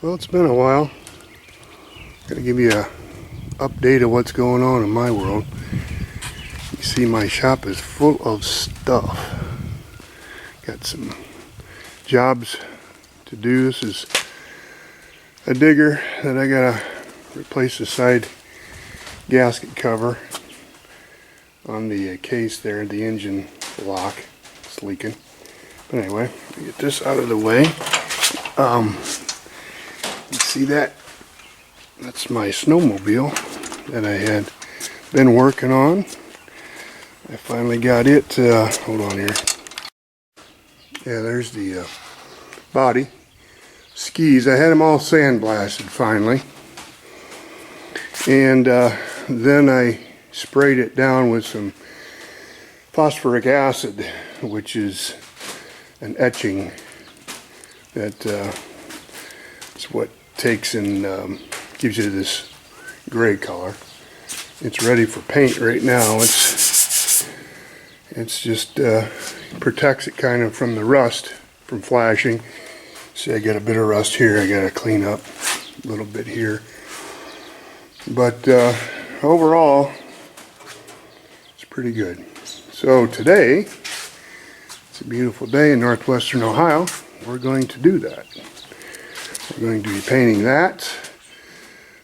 Well, it's been a while. Gotta give you a update of what's going on in my world. You see my shop is full of stuff. Got some jobs to do. This is a digger that I gotta replace the side gasket cover on the case there, the engine block. It's leaking. But anyway, get this out of the way. You see that? That's my snowmobile that I had been working on. I finally got it. Hold on here. Yeah, there's the body. Skis. I had them all sandblasted finally. And then I sprayed it down with some phosphoric acid, which is an etching that is what takes and gives you this gray color. It's ready for paint right now. It's just protects it kind of from the rust from flashing. See, I got a bit of rust here. I got to clean up a little bit here. But overall, it's pretty good. So today, it's a beautiful day in northwestern Ohio. We're going to do that. We're going to be painting that.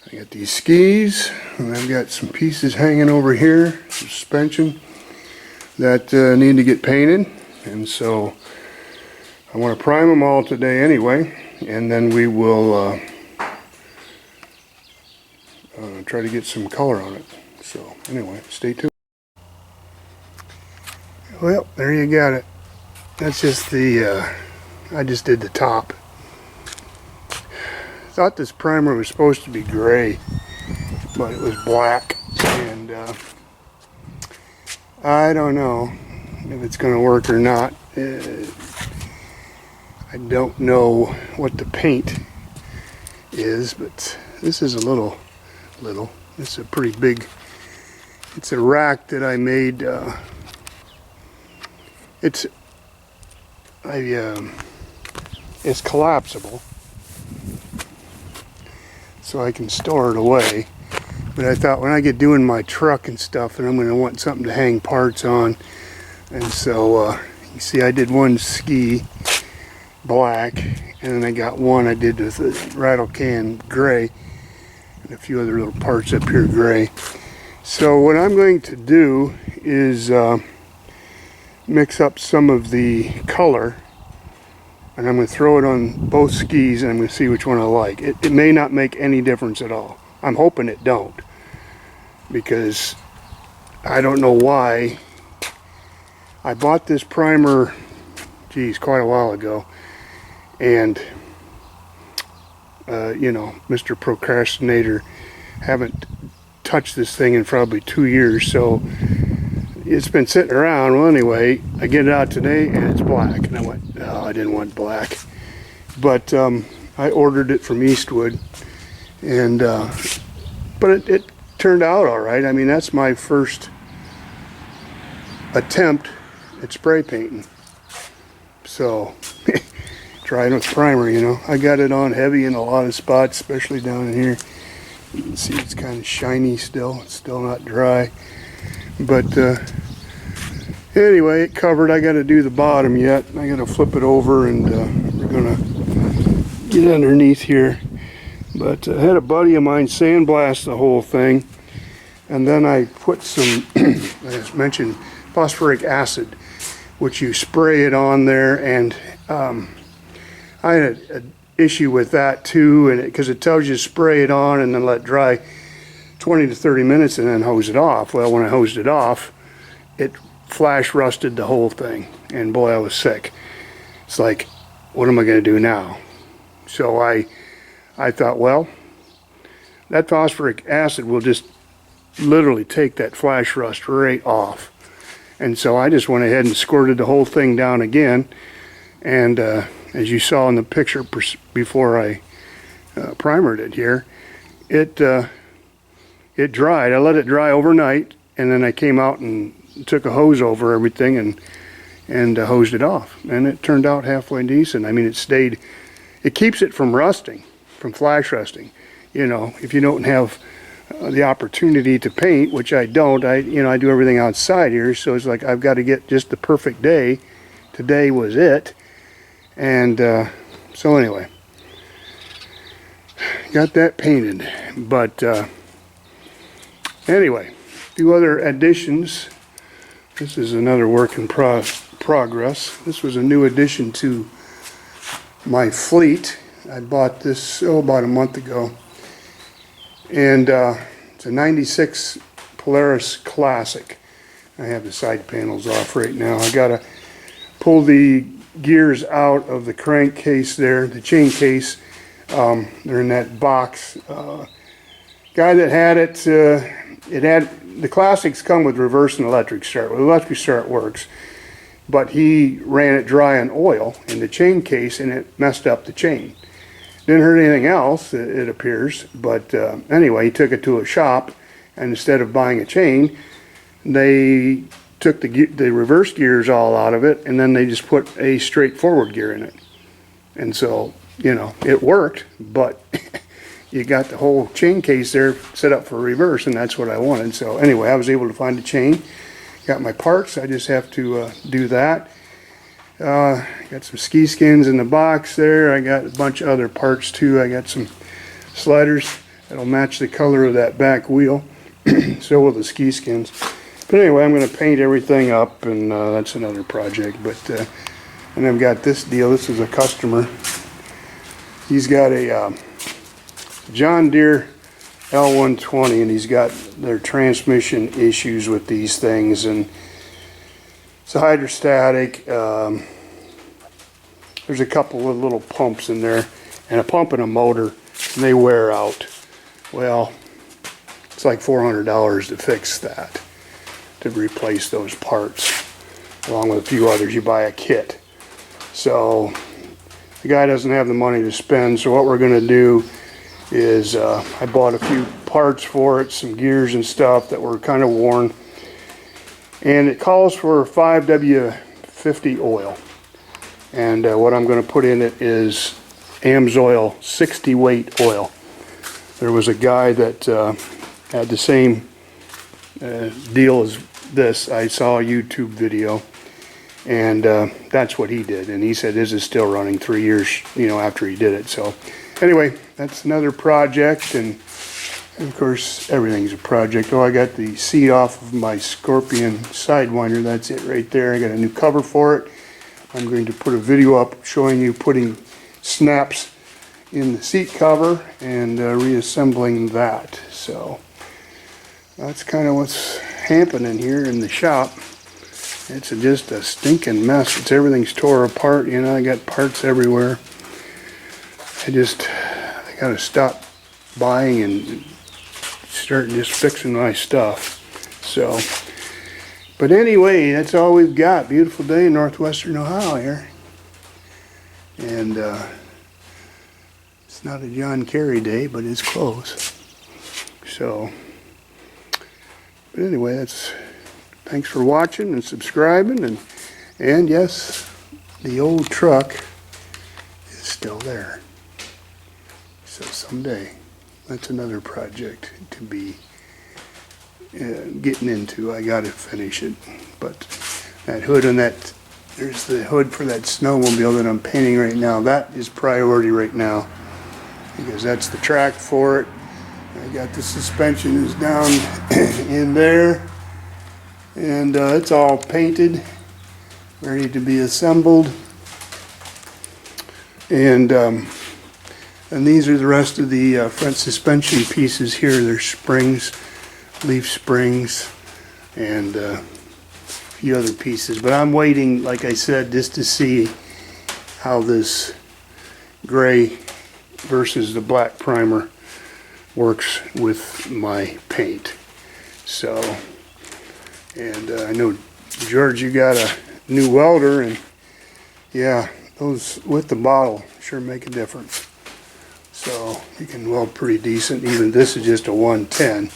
I got these skis, and I've got some pieces hanging over here, suspension, that need to get painted. And so I want to prime them all today anyway, and then we will try to get some color on it. So anyway, stay tuned. Well, there you got it. That's just the, I just did the top. Thought this primer was supposed to be gray, but it was black, and I don't know if it's going to work or not. I don't know what the paint is, but this is a little, it's a pretty big, it's a rack that I made. It's collapsible, so I can store it away. But I thought when I get doing my truck and stuff, and I'm going to want something to hang parts on, and so you see I did one ski black, and then I got one I did with a rattle can gray, and a few other little parts up here gray. So what I'm going to do is mix up some of the color, and I'm going to throw it on both skis, and I'm going to see which one I like. It may not make any difference at all. I'm hoping it don't, because I don't know why. I bought this primer, geez, quite a while ago, and you know, Mr. Procrastinator, haven't touched this thing in probably 2 years, so it's been sitting around. Well, anyway, I get it out today and it's black, and I went, oh, I didn't want black. But I ordered it from Eastwood, and but it turned out all right. I mean, that's my first attempt at spray painting, so trying with primer, you know. I got it on heavy in a lot of spots, especially down in here. You can see it's kind of shiny still. It's still not dry. But anyway, it covered. I got to do the bottom yet. I got to flip it over, and we're going to get underneath here. But I had a buddy of mine sandblast the whole thing, and then I put some, as mentioned, phosphoric acid, which you spray it on there, and I had an issue with that too, and because it tells you to spray it on and then let it dry 20 to 30 minutes and then hose it off. Well, when I hosed it off, it flash rusted the whole thing, and boy, I was sick. It's like, what am I going to do now? So I thought, well, that phosphoric acid will just literally take that flash rust right off. And so I just went ahead and squirted the whole thing down again, and as you saw in the picture before I primered it here, it dried. I let it dry overnight, and then I came out and took a hose over everything and hosed it off, and it turned out halfway decent. I mean, it keeps it from rusting. from flash resting. You know, if you don't have the opportunity to paint, which I don't, I do everything outside here, so it's like I've got to get just the perfect day. Today was it. And so anyway, got that painted. But anyway, a few other additions. This is another work in progress. This was a new addition to my fleet. I bought this about a month ago. And it's a 96 Polaris Classic. I have the side panels off right now. I gotta pull the gears out of the crankcase there, the chain case. They're in that box. Guy that had it, the Classics come with reverse and electric start. Well, electric start works, but he ran it dry on oil in the chain case and it messed up the chain. Didn't hurt anything else, it appears, but anyway, he took it to a shop, and instead of buying a chain, they took the reverse gears all out of it, and then they just put a straightforward gear in it. And so, you know, it worked, but you got the whole chain case there set up for reverse, and that's what I wanted. So anyway, I was able to find a chain, got my parts. I just have to do that. Got some ski skins in the box there. I got a bunch of other parts too. I got some sliders that'll match the color of that back wheel. So will the ski skins. But anyway, I'm going to paint everything up, and that's another project. But and I've got this deal. This is a customer. He's got a John Deere L120, and he's got their transmission issues with these things, and it's a hydrostatic. There's a couple of little pumps in there, and a pump and a motor, and they wear out. Well, it's like $400 to fix that, to replace those parts, along with a few others. You buy a kit. So the guy doesn't have the money to spend, so what we're going to do is I bought a few parts for it, some gears and stuff that were kind of worn, and it calls for 5W50 oil, and what I'm going to put in it is AMSOIL 60 weight oil. There was a guy that had the same deal as this. I saw a YouTube video, and that's what he did, and he said this is still running 3 years, you know, after he did it. So anyway, that's another project, and of course everything's a project. Oh, I got the seat off of my Scorpion Sidewinder. That's it right there. I got a new cover for it. I'm going to put a video up showing you putting snaps in the seat cover and reassembling that. So that's kind of what's happening here in the shop. It's just a stinking mess. Everything's tore apart, you know. I got parts everywhere. I gotta stop buying and start just fixing my stuff. So, but anyway, that's all we've got. Beautiful day in northwestern Ohio here, and it's not a John Kerry day, but it's close. So, but anyway, thanks for watching and subscribing, and yes, the old truck is still there. So someday, that's another project to be getting into. I got to finish it. But that hood and there's the hood for that snowmobile that I'm painting right now. That is priority right now, because that's the track for it. I got the suspension is down in there, and it's all painted, ready to be assembled. And these are the rest of the front suspension pieces here. There's springs, leaf springs, and a few other pieces. But I'm waiting, like I said, just to see how this gray versus the black primer works with my paint. So, and I know, George, you got a new welder, and yeah, those with the bottle sure make a difference. So you can weld pretty decent. Even this is just a 110.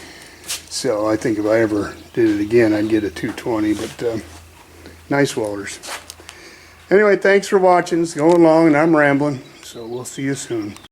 So I think if I ever did it again, I'd get a 220. But nice welders. Anyway, thanks for watching. It's going long and I'm rambling. So we'll see you soon.